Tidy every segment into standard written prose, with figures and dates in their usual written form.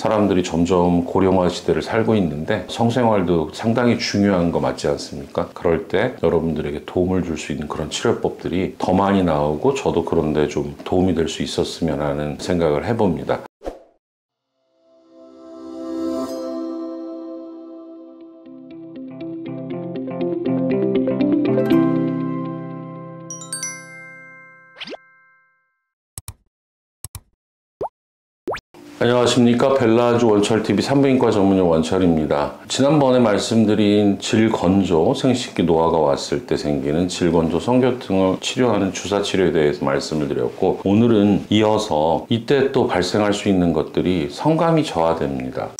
사람들이 점점 고령화 시대를 살고 있는데 성생활도 상당히 중요한 거 맞지 않습니까? 그럴 때 여러분들에게 도움을 줄 수 있는 그런 치료법들이 더 많이 나오고 저도 그런데 좀 도움이 될 수 있었으면 하는 생각을 해봅니다. 안녕하십니까. 벨라주 원철TV 산부인과 전문의 원철입니다. 지난번에 말씀드린 질건조, 생식기 노화가 왔을 때 생기는 질건조 성교통을 치료하는 주사치료에 대해서 말씀을 드렸고, 오늘은 이어서 이때 또 발생할 수 있는 것들이 성감이 저하됩니다.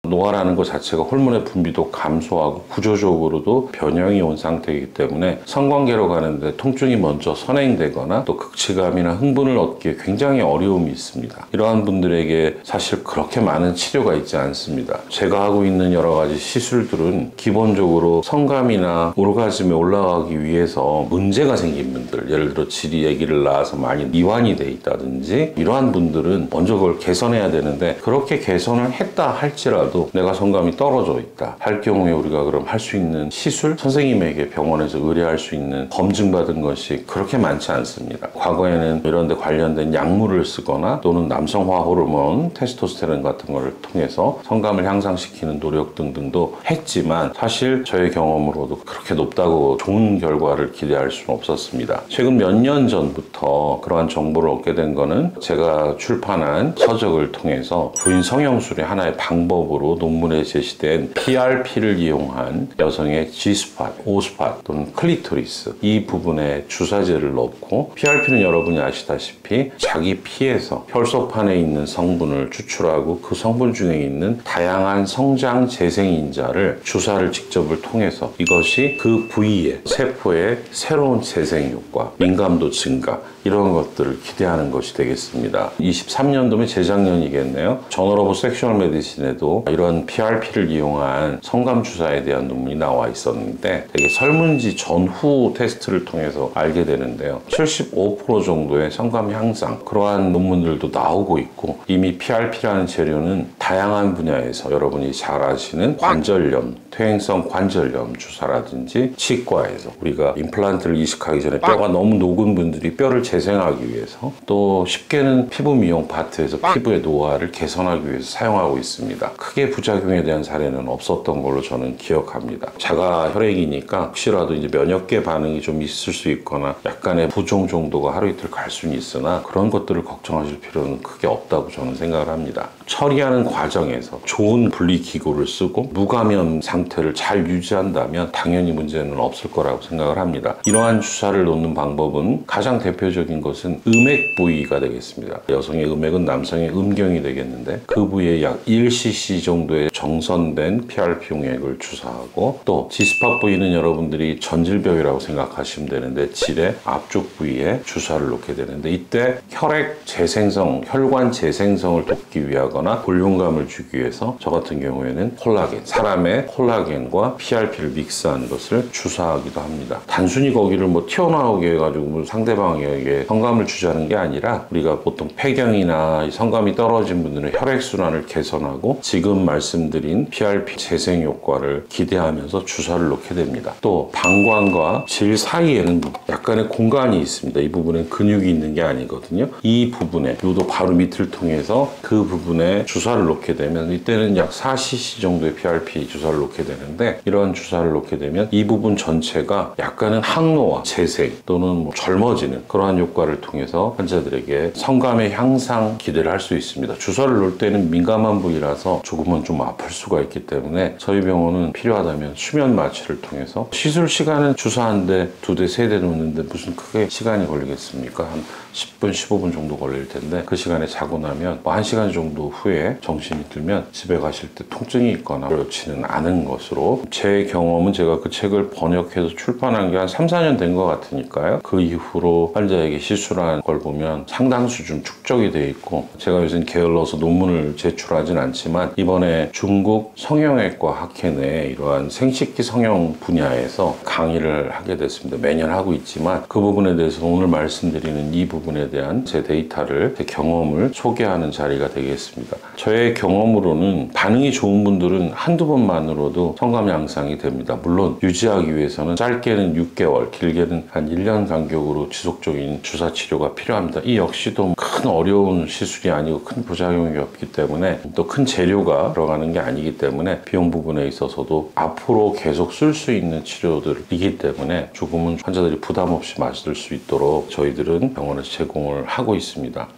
노화라는 것 자체가 호르몬의 분비도 감소하고 구조적으로도 변형이 온 상태이기 때문에 성관계로 가는데 통증이 먼저 선행되거나 또 극치감이나 흥분을 얻기에 굉장히 어려움이 있습니다. 이러한 분들에게 사실 그렇게 많은 치료가 있지 않습니다. 제가 하고 있는 여러 가지 시술들은 기본적으로 성감이나 오르가즘에 올라가기 위해서 문제가 생긴 분들, 예를 들어 질이 아기를 낳아서 많이 이완이 돼 있다든지 이러한 분들은 먼저 그걸 개선해야 되는데, 그렇게 개선을 했다 할지라도 내가 성감이 떨어져 있다 할 경우에 우리가 그럼 할 수 있는 시술, 선생님에게 병원에서 의뢰할 수 있는 검증받은 것이 그렇게 많지 않습니다. 과거에는 이런 데 관련된 약물을 쓰거나 또는 남성화 호르몬, 테스토스테론 같은 것을 통해서 성감을 향상시키는 노력 등등도 했지만, 사실 저의 경험으로도 그렇게 높다고 좋은 결과를 기대할 수는 없었습니다. 최근 몇 년 전부터 그러한 정보를 얻게 된 거는 제가 출판한 서적을 통해서 부인 성형술의 하나의 방법으로 논문에 제시된 PRP를 이용한 여성의 G스팟, O스팟 또는 클리토리스 이 부분에 주사제를 넣고, PRP는 여러분이 아시다시피 자기 피에서 혈소판에 있는 성분을 추출하고 그 성분 중에 있는 다양한 성장 재생인자를 주사를 직접을 통해서 이것이 그 부위의 세포의 새로운 재생 효과, 민감도 증가 이런 것들을 기대하는 것이 되겠습니다. 23년도면 재작년이겠네요. 저널 오브 섹슈얼 메디신에도 이런 PRP를 이용한 성감 주사에 대한 논문이 나와 있었는데, 되게 설문지 전후 테스트를 통해서 알게 되는데요. 75% 정도의 성감 향상, 그러한 논문들도 나오고 있고, 이미 PRP라는 재료는 다양한 분야에서 여러분이 잘 아시는 관절염, 퇴행성 관절염 주사라든지 치과에서 우리가 임플란트를 이식하기 전에 뼈가 너무 녹은 분들이 뼈를 재생하기 위해서, 또 쉽게는 피부 미용 파트에서 피부의 노화를 개선하기 위해서 사용하고 있습니다. 크게 부작용에 대한 사례는 없었던 걸로 저는 기억합니다. 자가 혈액이니까 혹시라도 이제 면역계 반응이 좀 있을 수 있거나 약간의 부종 정도가 하루 이틀 갈 수는 있으나 그런 것들을 걱정하실 필요는 크게 없다고 저는 생각을 합니다. 처리하는 과정에서 좋은 분리기구를 쓰고 무감염 상태를 잘 유지한다면 당연히 문제는 없을 거라고 생각을 합니다. 이러한 주사를 놓는 방법은 가장 대표적인 것은 음액 부위가 되겠습니다. 여성의 음액은 남성의 음경이 되겠는데, 그 부위에 약 1cc 정도의 정선된 PRP 용액을 주사하고, 또 G스팟 부위는 여러분들이 전질벽이라고 생각하시면 되는데 질의 앞쪽 부위에 주사를 놓게 되는데, 이때 혈액 재생성, 혈관 재생성을 돕기 위하거나 볼륨감을 주기 위해서 저 같은 경우에는 콜라겐, 사람의 콜라겐과 PRP를 믹스한 것을 주사하기도 합니다. 단순히 거기를 뭐 튀어나오게 해가지고 뭐 상대방에게 성감을 주자는 게 아니라, 우리가 보통 폐경이나 성감이 떨어진 분들은 혈액순환을 개선하고 지금 말씀드린 PRP 재생 효과를 기대하면서 주사를 놓게 됩니다. 또 방광과 질 사이에는 약간의 공간이 있습니다. 이 부분에 근육이 있는 게 아니거든요. 이 부분에 요도 바로 밑을 통해서 그 부분에 주사를 놓게 되면, 이때는 약 4cc 정도의 PRP 주사를 놓게 되는데, 이런 주사를 놓게 되면 이 부분 전체가 약간은 항노화, 재생 또는 뭐 젊어지는 그러한 효과를 통해서 환자들에게 성감의 향상 기대를 할 수 있습니다. 주사를 놓을 때는 민감한 부위라서 조금은 좀 아플 수가 있기 때문에 저희 병원은 필요하다면 수면 마취를 통해서, 시술 시간은 주사 한 대, 두 대, 세 대 놓는데 무슨 크게 시간이 걸리겠습니까? 한 10분, 15분 정도 걸릴 텐데, 그 시간에 자고 나면 뭐 1시간 정도 후에 정신이 들면 집에 가실 때 통증이 있거나 그렇지는 않은 것으로, 제 경험은 제가 그 책을 번역해서 출판한 게 한 3, 4년 된 것 같으니까요. 그 이후로 환자에게 시술한 걸 보면 상당수 좀 축적이 돼 있고, 제가 요즘 게을러서 논문을 제출하진 않지만 이번에 중국 성형외과 학회 내에 이러한 생식기 성형 분야에서 강의를 하게 됐습니다. 매년 하고 있지만 그 부분에 대해서 오늘 말씀드리는 이 부분에 대한 제 데이터를, 제 경험을 소개하는 자리가 되겠습니다. 저의 경험으로는 반응이 좋은 분들은 한두 번만으로도 성감 양상이 됩니다. 물론 유지하기 위해서는 짧게는 6개월, 길게는 한 1년 간격으로 지속적인 주사 치료가 필요합니다. 이 역시도 큰 어려운 시술이 아니고 큰 부작용이 없기 때문에, 또 큰 재료가 들어가는 게 아니기 때문에 비용 부분에 있어서도 앞으로 계속 쓸 수 있는 치료들이기 때문에 조금은 환자들이 부담 없이 맞을 수 있도록 저희들은 병원에서 제공을 하고 있습니다.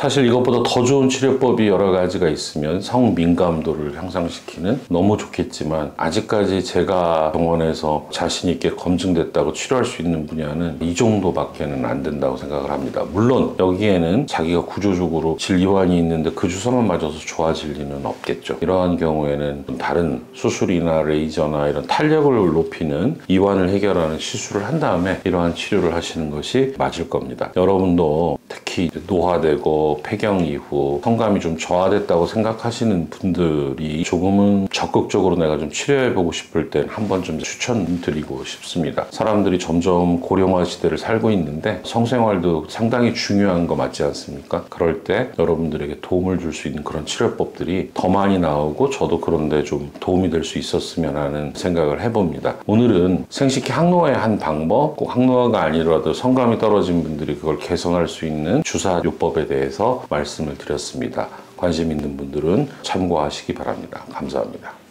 사실 이것보다 더 좋은 치료법이 여러 가지가 있으면 성민감도를 향상시키는, 너무 좋겠지만 아직까지 제가 병원에서 자신 있게 검증됐다고 치료할 수 있는 분야는 이 정도밖에는 안 된다고 생각을 합니다. 물론 여기에는 자기가 구조적으로 질이완이 있는데 그 주사만 맞아서 좋아질 리는 없겠죠. 이러한 경우에는 다른 수술이나 레이저나 이런 탄력을 높이는 이완을 해결하는 시술을 한 다음에 이러한 치료를 하시는 것이 맞을 겁니다. 여러분도 특히 노화되고 폐경 이후 성감이 좀 저하됐다고 생각하시는 분들이 조금은 적극적으로 내가 좀 치료해보고 싶을 땐 한 번쯤 추천드리고 싶습니다. 사람들이 점점 고령화 시대를 살고 있는데 성생활도 상당히 중요한 거 맞지 않습니까? 그럴 때 여러분들에게 도움을 줄 수 있는 그런 치료법들이 더 많이 나오고, 저도 그런데 좀 도움이 될 수 있었으면 하는 생각을 해봅니다. 오늘은 생식기 항노화의 한 방법, 꼭 항노화가 아니더라도 성감이 떨어진 분들이 그걸 개선할 수 있는 주사요법에 대해서 말씀을 드렸습니다. 관심 있는 분들은 참고하시기 바랍니다. 감사합니다.